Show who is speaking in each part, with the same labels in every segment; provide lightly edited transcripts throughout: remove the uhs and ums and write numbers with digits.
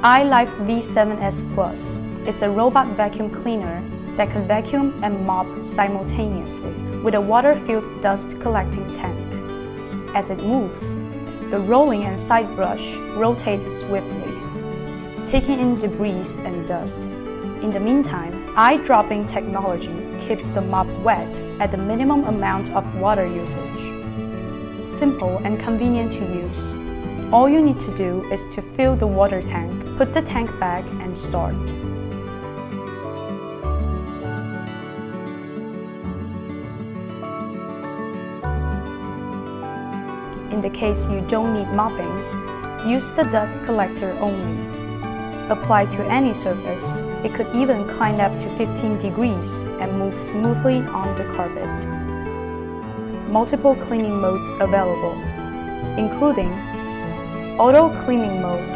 Speaker 1: iLife V7S Plus is a robot vacuum cleaner that can vacuum and mop simultaneously with a water-filled dust-collecting tank. As it moves, the rolling and side brush rotate swiftly, taking in debris and dust. In the meantime, eye-dropping technology keeps the mop wet at the minimum amount of water usage. Simple and convenient to use. All you need to do is to fill the water tank, put the tank back, and start. In the case you don't need mopping, use the dust collector only. Apply to any surface. It could even climb up to 15 degrees and move smoothly on the carpet. Multiple cleaning modes available, including Auto Cleaning Mode,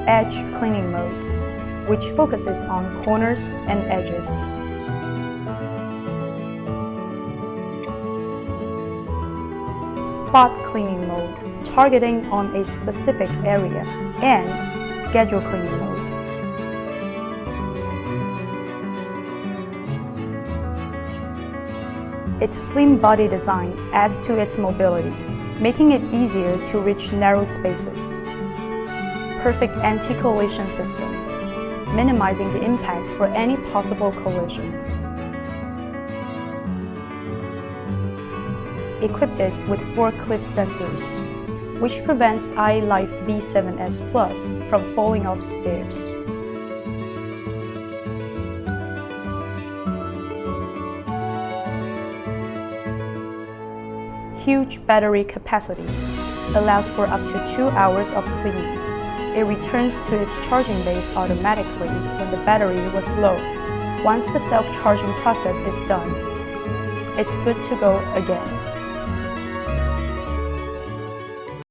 Speaker 1: Edge Cleaning Mode, which focuses on corners and edges, Spot Cleaning Mode, targeting on a specific area, and Schedule Cleaning Mode. Its slim body design adds to its mobility, making it easier to reach narrow spaces. Perfect anti-collision system, minimizing the impact for any possible collision. Equipped with 4 cliff sensors, which prevents iLife V7S Plus from falling off stairs. Huge battery capacity allows for up to 2 hours of cleaning. It returns to its charging base automatically when the battery was low. Once the self-charging process is done, it's good to go again.